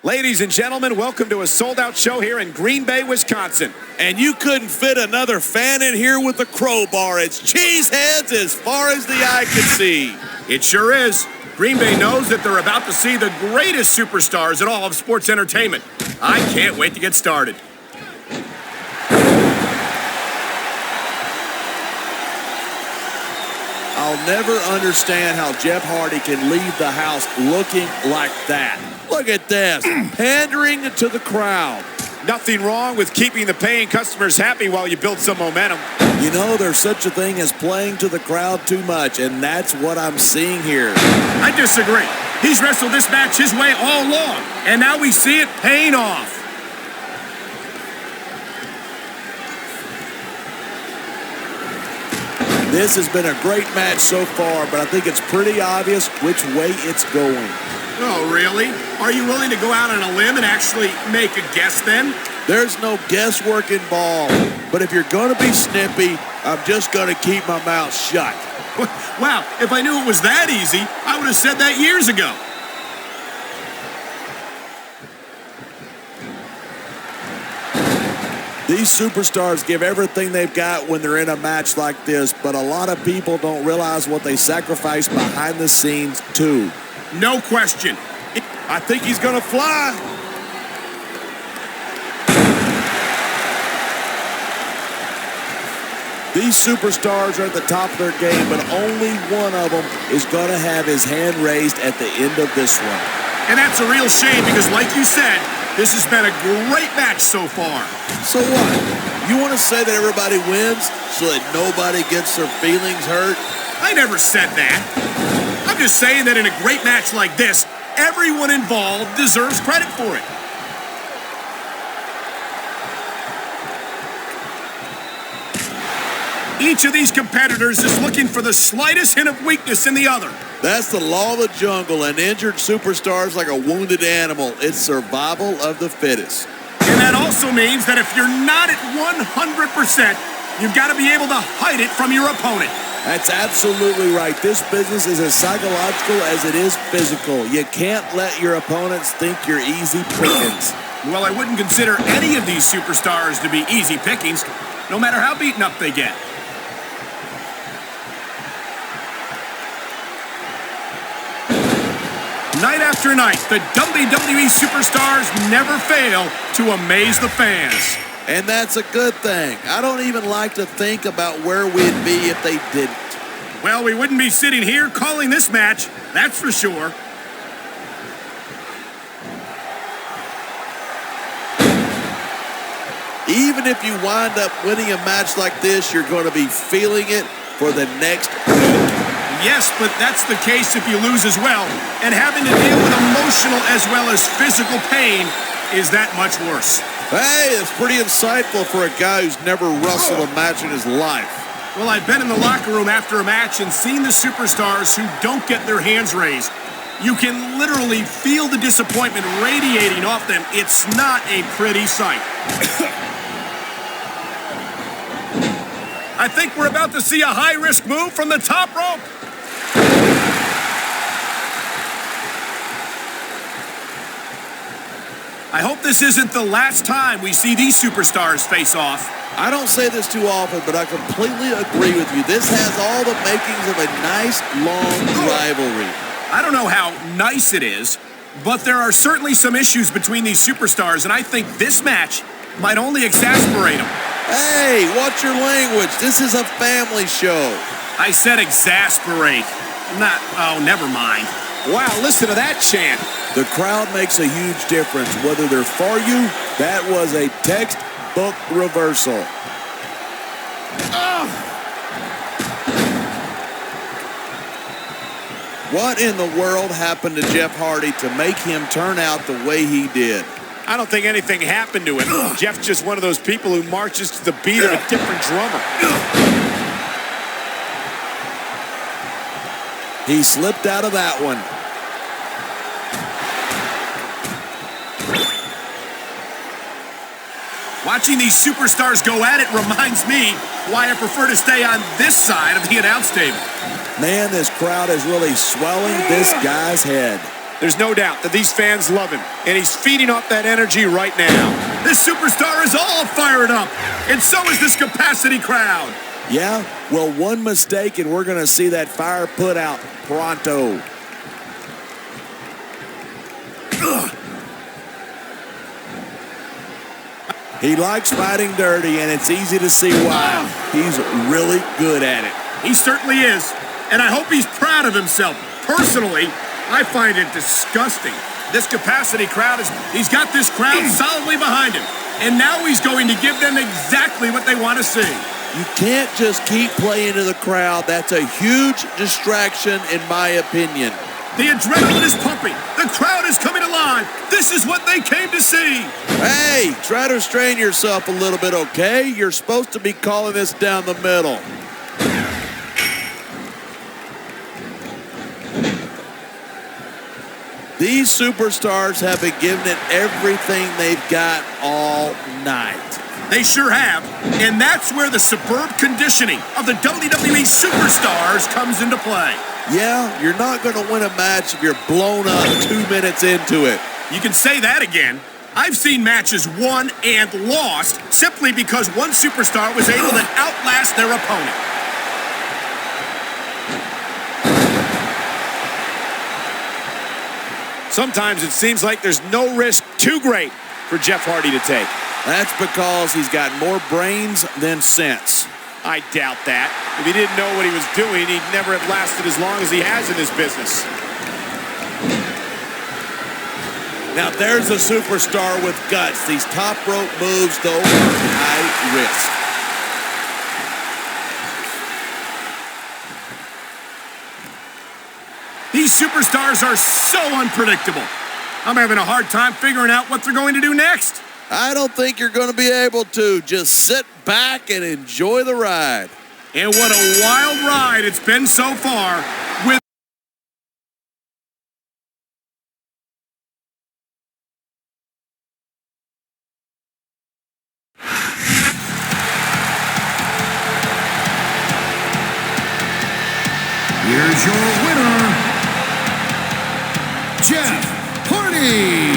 Ladies and gentlemen, welcome to a sold-out show here in Green Bay, Wisconsin. And you couldn't fit another fan in here with a crowbar. It's cheeseheads as far as the eye can see. It sure is. Green Bay knows that they're about to see the greatest superstars in all of sports entertainment. I can't wait to get started. I'll never understand how Jeff Hardy can leave the house looking like that. Look at this, pandering to the crowd. Nothing wrong with keeping the paying customers happy while you build some momentum. You know, there's such a thing as playing to the crowd too much, and that's what I'm seeing here. I disagree. He's wrestled this match his way all along, and now we see it paying off. This has been a great match so far, but I think it's pretty obvious which way it's going. Oh, really? Are you willing to go out on a limb and actually make a guess then? There's no guesswork involved, but if you're going to be snippy, I'm just going to keep my mouth shut. Wow, if I knew it was that easy, I would have said that years ago. These superstars give everything they've got when they're in a match like this, but a lot of people don't realize what they sacrifice behind the scenes, too. No question. I think he's going to fly. These superstars are at the top of their game, but only one of them is going to have his hand raised at the end of this one. And that's a real shame because, like you said, this has been a great match so far. So what? You want to say that everybody wins so that nobody gets their feelings hurt? I never said that. I'm just saying that in a great match like this, everyone involved deserves credit for it. Each of these competitors is looking for the slightest hint of weakness in the other. That's the law of the jungle. An injured superstar is like a wounded animal. It's survival of the fittest. And that also means that if you're not at 100%, you've got to be able to hide it from your opponent. That's absolutely right. This business is as psychological as it is physical. You can't let your opponents think you're easy pickings. Well, I wouldn't consider any of these superstars to be easy pickings, no matter how beaten up they get. Night after night, the WWE superstars never fail to amaze the fans. And that's a good thing. I don't even like to think about where we'd be if they didn't. Well, we wouldn't be sitting here calling this match, that's for sure. Even if you wind up winning a match like this, you're going to be feeling it for the next week. Yes, but that's the case if you lose as well. And having to deal with emotional as well as physical pain is that much worse. Hey, it's pretty insightful for a guy who's never wrestled a match in his life. Well, I've been in the locker room after a match and seen the superstars who don't get their hands raised. You can literally feel the disappointment radiating off them. It's not a pretty sight. I think we're about to see a high-risk move from the top rope. I hope this isn't the last time we see these superstars face off. I don't say this too often, but I completely agree with you. This has all the makings of a nice, long rivalry. I don't know how nice it is, but there are certainly some issues between these superstars, and I think this match might only exasperate them. Hey, watch your language. This is a family show. I said exasperate. Oh, never mind. Wow, listen to that chant. The crowd makes a huge difference. Whether they're for you, that was a textbook reversal. What in the world happened to Jeff Hardy to make him turn out the way he did? I don't think anything happened to him. Jeff's just one of those people who marches to the beat of a different drummer. He slipped out of that one. Watching these superstars go at it reminds me why I prefer to stay on this side of the announce table. Man, this crowd is really swelling this guy's head. There's no doubt that these fans love him, and he's feeding off that energy right now. This superstar is all fired up, and so is this capacity crowd. Yeah, well, one mistake, and we're going to see that fire put out pronto. Ugh. He likes fighting dirty, and it's easy to see why. He's really good at it. He certainly is, and I hope he's proud of himself. Personally, I find it disgusting. This capacity crowd he's got this crowd solidly behind him, and now he's going to give them exactly what they want to see. You can't just keep playing to the crowd. That's a huge distraction, in my opinion. The adrenaline is pumping. The crowd is coming alive. This is what they came to see. Hey, try to restrain yourself a little bit, okay? You're supposed to be calling this down the middle. These superstars have been giving it everything they've got all night. They sure have, and that's where the superb conditioning of the WWE superstars comes into play. Yeah, you're not going to win a match if you're blown up 2 minutes into it. You can say that again. I've seen matches won and lost simply because one superstar was able to outlast their opponent. Sometimes it seems like there's no risk too great for Jeff Hardy to take. That's because he's got more brains than sense. I doubt that. If he didn't know what he was doing, he'd never have lasted as long as he has in this business. Now there's a superstar with guts. These top rope moves, though, are high risk. These superstars are so unpredictable. I'm having a hard time figuring out what they're going to do next. I don't think you're going to be able to. Just sit back and enjoy the ride. And what a wild ride it's been so far with Here's your winner, Jeff Hardy.